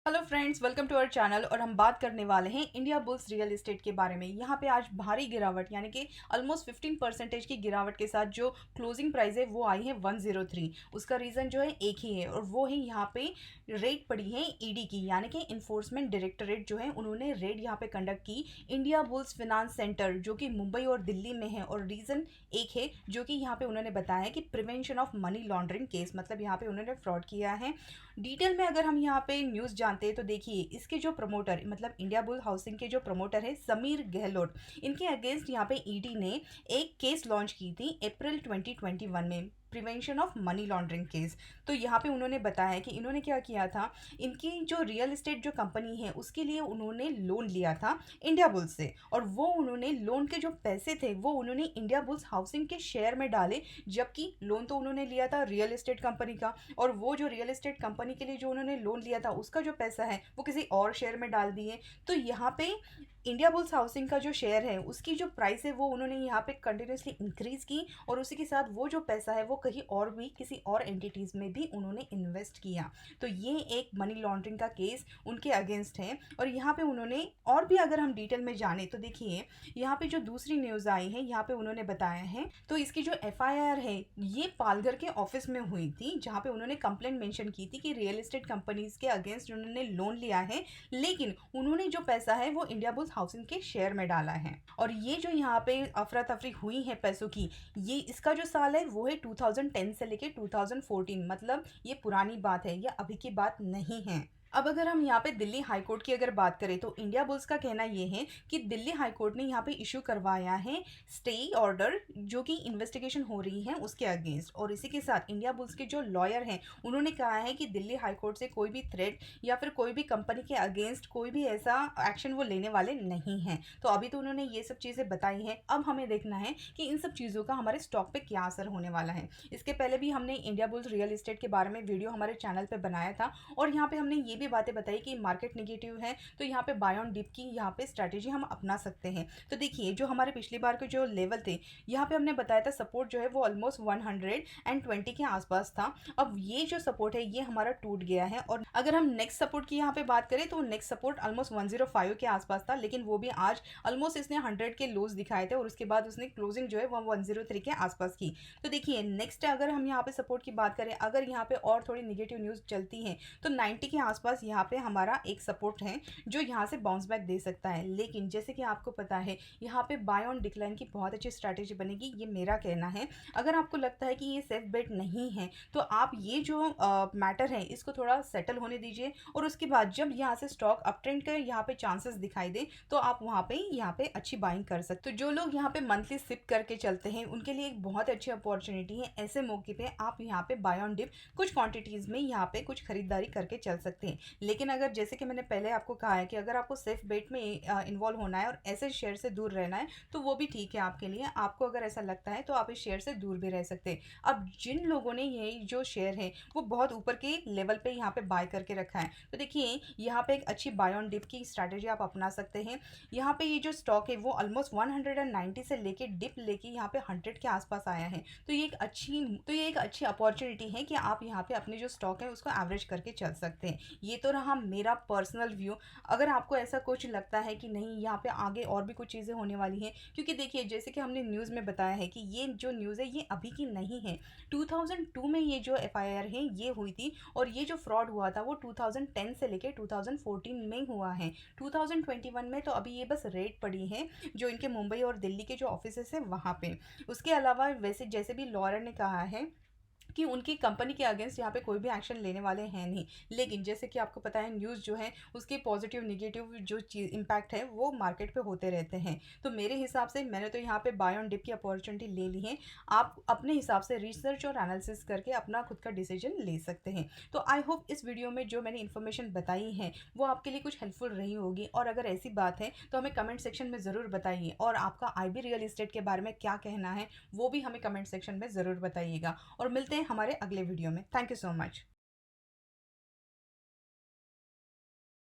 Hello friends, welcome to our channel. और हम बात करने वाले हैं इंडिया बुल्स रियल एस्टेट के बारे में। यहाँ पे आज भारी गिरावट यानी कि ऑलमोस्ट 15% की गिरावट के साथ जो क्लोजिंग प्राइस है वो आई है 103। उसका रीज़न जो है एक ही है और वो है यहाँ पे रेड पड़ी है ईडी की, यानी कि इन्फोर्समेंट डायरेक्टरेट जो है उन्होंने रेड यहाँ पे कंडक्ट की इंडिया बुल्स फिनांस सेंटर जो कि मुंबई और दिल्ली में है। और रीज़न एक है जो कि यहाँ पे उन्होंने बताया कि prevention of money laundering case, मतलब यहाँ पे उन्होंने फ्रॉड किया है। डिटेल में अगर हम यहाँ पे न्यूज़ जानते हैं तो देखिए, इसके जो प्रमोटर मतलब इंडिया बुल हाउसिंग के जो प्रमोटर है समीर गहलोत, इनके अगेंस्ट यहाँ पे ईडी ने एक केस लॉन्च की थी अप्रैल 2021 में, prevention of money laundering case. तो यहाँ पे उन्होंने बताया कि इन्होंने क्या किया था, इनकी जो रियल एस्टेट जो कंपनी है उसके लिए उन्होंने लोन लिया था इंडिया बुल्स से, और वो उन्होंने लोन के जो पैसे थे वो उन्होंने इंडिया बुल्स हाउसिंग के शेयर में डाले। जबकि लोन तो उन्होंने लिया था रियल एस्टेट कंपनी का, और वो जो रियल एस्टेट कंपनी के लिए जो उन्होंने लोन लिया था उसका जो पैसा है वो किसी और शेयर में डाल दिए। तो यहाँ पे इंडिया बुल्स हाउसिंग का जो शेयर है उसकी जो प्राइस है वो उन्होंने यहाँ पे कंटिन्यूसली इंक्रीज की, और उसी के साथ वो जो पैसा है वो कहीं और भी किसी और एंटिटीज में भी उन्होंने इन्वेस्ट किया। तो ये एक मनी लॉन्ड्रिंग का केस उनके अगेंस्ट है। और यहाँ पे उन्होंने और भी अगर हम डिटेल में जाने तो देखिए, यहाँ पे जो दूसरी न्यूज़ आई है यहाँ पे उन्होंने बताया है, तो इसकी जो एफआईआर है ये पालघर के ऑफिस में हुई थी, जहाँ पे उन्होंने कंप्लेंट मेंशन की थी कि रियल एस्टेट कंपनीज के अगेंस्ट उन्होंने लोन लिया है, लेकिन उन्होंने जो पैसा है वो इंडिया बुल्स हाउसिंग के शेयर में डाला है। और ये जो यहाँ पे अफरा तफरी हुई है पैसों की, ये इसका जो साल है वो है 2010 से लेके 2014, मतलब ये पुरानी बात है, ये अभी की बात नहीं है। अब अगर हम यहाँ पे दिल्ली हाई कोर्ट की अगर बात करें तो इंडिया बुल्स का कहना ये है कि दिल्ली हाई कोर्ट ने यहाँ पे इशू करवाया है स्टे ऑर्डर, जो कि इन्वेस्टिगेशन हो रही है उसके अगेंस्ट। और इसी के साथ इंडिया बुल्स के जो लॉयर हैं उन्होंने कहा है कि दिल्ली हाई कोर्ट से कोई भी थ्रेट या फिर कोई भी कंपनी के अगेंस्ट कोई भी ऐसा एक्शन वो लेने वाले नहीं हैं। तो अभी तो उन्होंने ये सब चीज़ें बताई हैं, अब हमें देखना है कि इन सब चीज़ों का हमारे स्टॉक पे क्या असर होने वाला है। इसके पहले भी हमने इंडिया बुल्स रियल एस्टेट के बारे में वीडियो हमारे चैनल पर बनाया था, और यहाँ पे हमने ये भी बातें बताई कि मार्केट नेगेटिव है तो यहाँ पे बाय ऑन डिप की यहाँ पे स्ट्रैटेजी हम अपना सकते हैं। तो देखिए, जो हमारे पिछली बार के जो लेवल थे यहाँ पे हमने बताया था सपोर्ट जो है वो ऑलमोस्ट 120 के आसपास था। अब ये जो सपोर्ट है ये हमारा टूट गया है, और अगर हम नेक्स्ट सपोर्ट की यहाँ पे बात करें तो नेक्स्ट सपोर्ट ऑलमोस्ट 105 के आसपास था, लेकिन वो भी आज ऑलमोस्ट इसने 100 के लोज दिखाए थे, और उसके बाद उसने क्लोजिंग जो है वो 103 के आसपास की। तो देखिए, नेक्स्ट अगर हम यहाँ पे सपोर्ट की बात करें, अगर यहाँ पे और थोड़ी निगेटिव न्यूज़ चलती है तो 90 के आसपास यहाँ पे हमारा एक सपोर्ट है जो यहाँ से बाउंस बैक दे सकता है। लेकिन जैसे कि आपको पता है यहाँ पे बाय ऑन डिक्लाइन की बहुत अच्छी स्ट्रैटेजी बनेगी, ये मेरा कहना है। अगर आपको लगता है कि ये सेफ बेट नहीं है तो आप ये जो मैटर है इसको थोड़ा सेटल होने दीजिए, और उसके बाद जब यहाँ से स्टॉक अप ट्रेंड के यहाँ पे चांसेस दिखाई दे तो आप वहाँ पे अच्छी बाइंग कर सकते। तो जो लोग यहाँ पे मंथली सिप करके चलते हैं उनके लिए एक बहुत अच्छी अपॉर्चुनिटी है। ऐसे मौके पे आप यहाँ पे बाय ऑन डिप कुछ क्वांटिटीज़ में यहाँ पे कुछ खरीदारी करके चल सकते हैं। लेकिन अगर जैसे कि मैंने पहले आपको कहा है कि अगर आपको सेफ बेट में इन्वॉल्व होना है और ऐसे शेयर से दूर रहना है तो वो भी ठीक है आपके लिए। आपको अगर ऐसा लगता है तो आप इस शेयर से दूर भी रह सकते हैं। अब जिन लोगों ने ये जो शेयर है वो बहुत ऊपर के लेवल पे यहाँ पे बाय करके रखा है, तो देखिए यहाँ पे एक अच्छी बाय ऑन डिप की स्ट्रैटेजी आप अपना सकते हैं। यहाँ पे ये जो स्टॉक है वो ऑलमोस्ट 190 से लेके डिप लेके यहाँ पे 100 के आसपास आया है। तो ये एक अच्छी अपॉर्चुनिटी है कि आप यहाँ पे अपने जो स्टॉक है उसको एवरेज करके चल सकते हैं। ये तो रहा मेरा पर्सनल व्यू। अगर आपको ऐसा कुछ लगता है कि नहीं यहाँ पे आगे और भी कुछ चीज़ें होने वाली हैं, क्योंकि देखिए जैसे कि हमने न्यूज़ में बताया है कि ये जो न्यूज़ है ये अभी की नहीं है। 2002 में ये जो एफआईआर है ये हुई थी, और ये जो फ्रॉड हुआ था वो 2010 से लेके 2014 में हुआ है। 2021 में तो अभी ये बस रेड पड़ी है जो इनके मुंबई और दिल्ली के जो ऑफिस है वहाँ पे। उसके अलावा वैसे जैसे भी लॉयर ने कहा है कि उनकी कंपनी के अगेंस्ट यहाँ पे कोई भी एक्शन लेने वाले हैं नहीं। लेकिन जैसे कि आपको पता है न्यूज़ जो है उसके पॉजिटिव निगेटिव जो चीज़ इम्पैक्ट है वो मार्केट पे होते रहते हैं। तो मेरे हिसाब से मैंने तो यहाँ पे बाय ऑन डिप की अपॉर्चुनिटी ले ली है। आप अपने हिसाब से रिसर्च और एनालिसिस करके अपना खुद का डिसीजन ले सकते हैं। तो आई होप इस वीडियो में जो मैंने इन्फॉर्मेशन बताई है वो आपके लिए कुछ हेल्पफुल रही होगी, और अगर ऐसी बात है तो हमें कमेंट सेक्शन में ज़रूर बताइए, और आपका आईबी रियल इस्टेट के बारे में क्या कहना है वो भी हमें कमेंट सेक्शन में ज़रूर बताइएगा। और मिलते हैं हमारे अगले वीडियो में। Thank you so much.